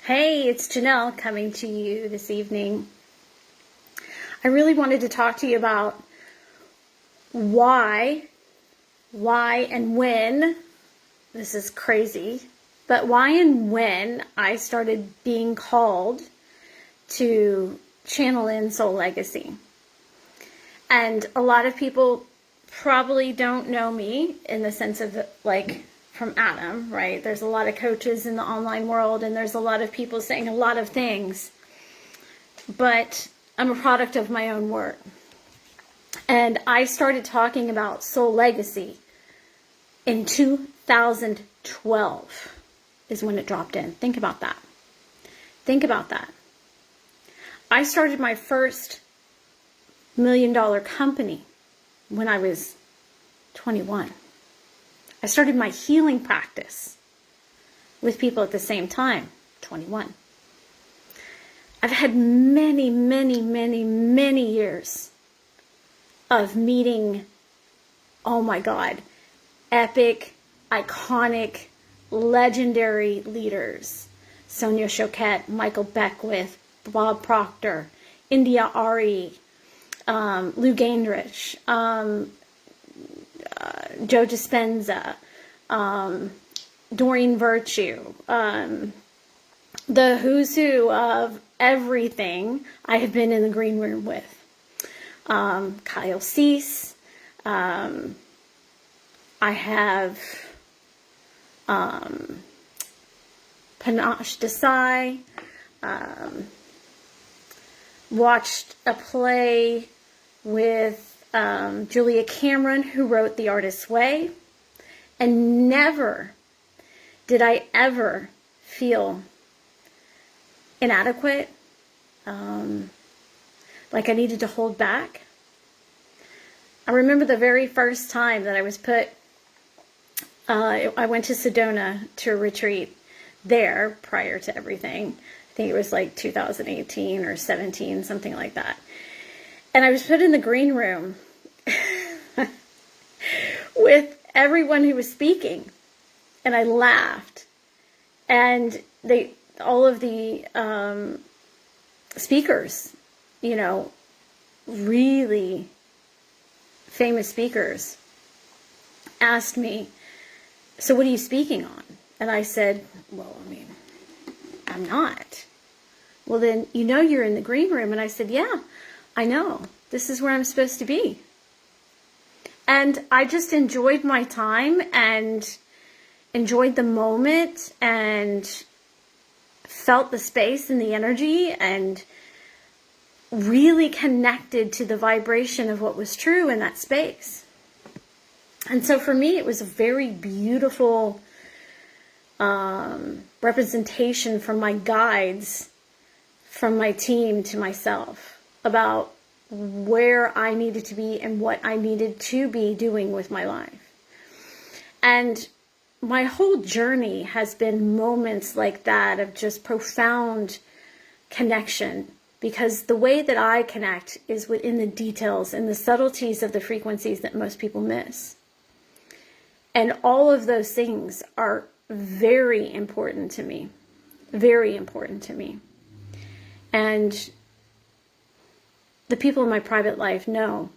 Hey, it's Janelle coming to you this evening. I really wanted to talk to you about why and when, this is crazy, but why and when I started being called to channel in Soul Legacy. And a lot of people probably don't know me in the sense of like from Adam, right? There's a lot of coaches in the online world and there's a lot of people saying a lot of things, but I'm a product of my own work. And I started talking about Soul Legacy in 2012 is when it dropped in. Think about that. Think about that. I started my first $1 million company when I was 21. I started my healing practice with people at the same time, 21. I've had many years of meeting, oh my God, epic, iconic, legendary leaders. Sonia Choquette, Michael Beckwith, Bob Proctor, India Ari, Lou Gainrich, Joe Dispenza, Doreen Virtue, the who's who of everything I have been in the green room with. Kyle Cease, I have Panache Desai, watched a play with Julia Cameron, who wrote The Artist's Way, and never did I ever feel inadequate, like I needed to hold back. I remember the very first time that I was put, I went to Sedona to a retreat there prior to everything. I think it was like 2018 or 17, something like that. And I was put in the green room with everyone who was speaking. And I laughed. And all of the speakers, really famous speakers, asked me, so what are you speaking on? And I said, well, I'm not. Well, then, you're in the green room. And I said, yeah, I know. This is where I'm supposed to be. And I just enjoyed my time and enjoyed the moment and felt the space and the energy and really connected to the vibration of what was true in that space. And so for me, it was a very beautiful representation from my guides, from my team to myself, about where I needed to be and what I needed to be doing with my life. And my whole journey has been moments like that of just profound connection, because the way that I connect is within the details and the subtleties of the frequencies that most people miss. And all of those things are very important to me, very important to me. And the people in my private life know,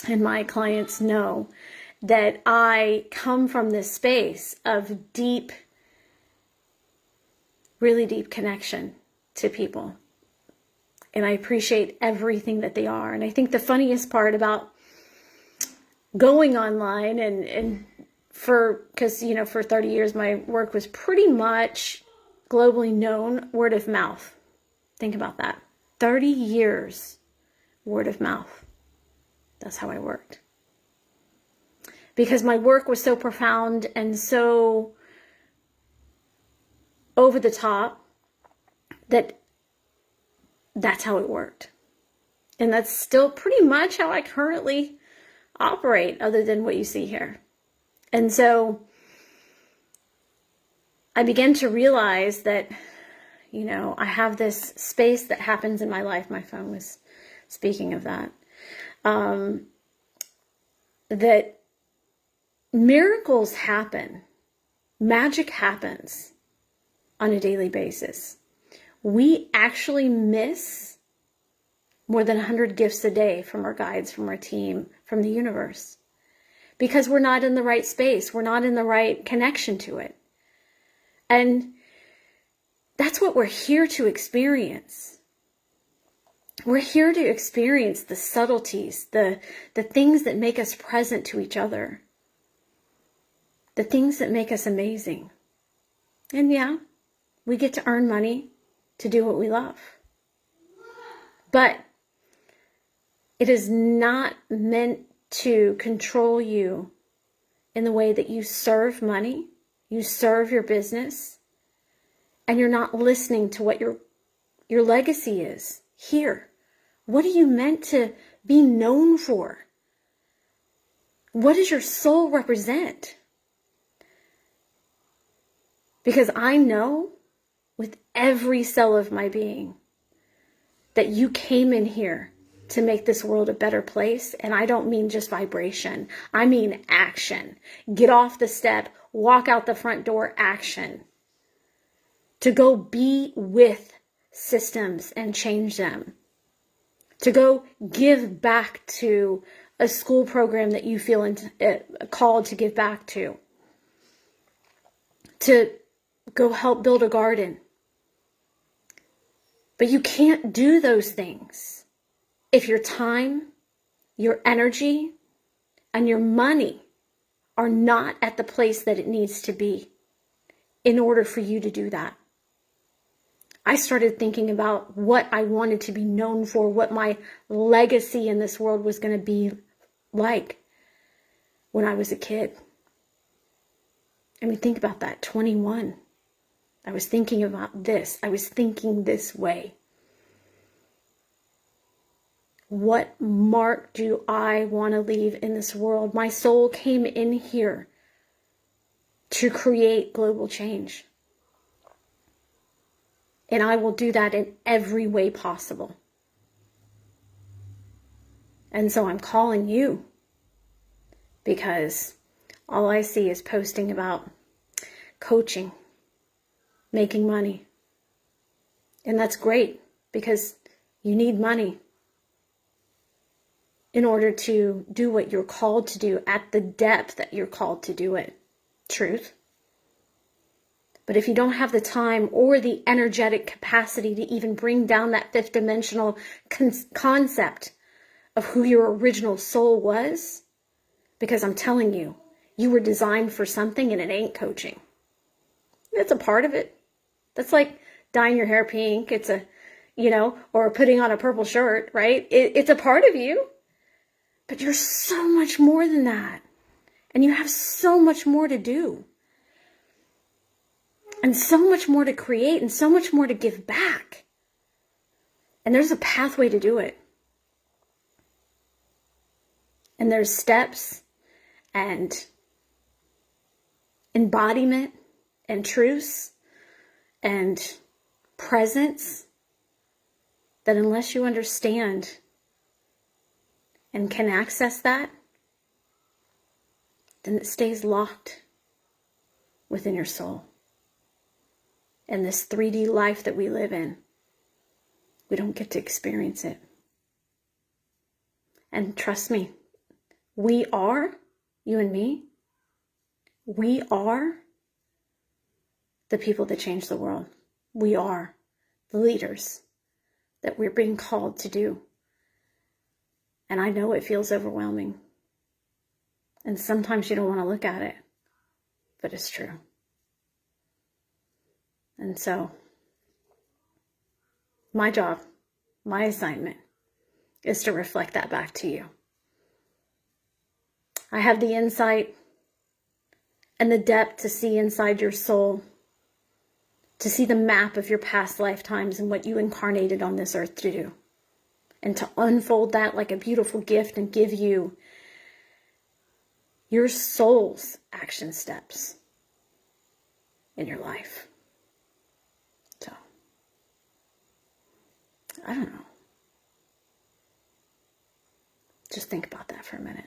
and my clients know, that I come from this space of deep, really deep connection to people. And I appreciate everything that they are. And I think the funniest part about going online because for 30 years my work was pretty much globally known, word of mouth. Think about that. 30 years. Word of mouth. That's how I worked. Because my work was so profound and so over the top that's how it worked. And that's still pretty much how I currently operate, other than what you see here. And so I began to realize that, I have this space that happens in my life. My phone was speaking of that. That miracles happen. Magic happens on a daily basis. We actually miss more than 100 gifts a day from our guides, from our team, from the universe, because we're not in the right space. We're not in the right connection to it. And that's what we're here to experience. We're here to experience the subtleties, the things that make us present to each other, the things that make us amazing. And yeah, we get to earn money to do what we love. But it is not meant to control you in the way that you serve money, you serve your business, and you're not listening to what your legacy is here. What are you meant to be known for? What does your soul represent? Because I know with every cell of my being that you came in here to make this world a better place. And I don't mean just vibration. I mean action. Get off the step, walk out the front door, action. To go be with systems and change them. To go give back to a school program that you feel called to give back to. To go help build a garden. But you can't do those things if your time, your energy, and your money are not at the place that it needs to be in order for you to do that. I started thinking about what I wanted to be known for, what my legacy in this world was going to be like when I was a kid. I mean, think about that, 21. I was thinking about this. I was thinking this way. What mark do I want to leave in this world? My soul came in here to create global change. And I will do that in every way possible. And so I'm calling you because all I see is posting about coaching, making money. And that's great because you need money in order to do what you're called to do at the depth that you're called to do it. Truth. But if you don't have the time or the energetic capacity to even bring down that fifth dimensional concept of who your original soul was, because I'm telling you, you were designed for something and it ain't coaching. It's a part of it. That's like dyeing your hair pink. It's or putting on a purple shirt, right? It's a part of you. But you're so much more than that. And you have so much more to do. And so much more to create and so much more to give back. And there's a pathway to do it. And there's steps and embodiment and truths and presence that unless you understand and can access that, then it stays locked within your soul. And this 3D life that we live in, we don't get to experience it. And trust me, we are, you and me, we are the people that change the world. We are the leaders that we're being called to do. And I know it feels overwhelming. And sometimes you don't want to look at it, but it's true. And so, my job, my assignment, is to reflect that back to you. I have the insight and the depth to see inside your soul, to see the map of your past lifetimes and what you incarnated on this earth to do, and to unfold that like a beautiful gift and give you your soul's action steps in your life. So, I don't know. Just think about that for a minute.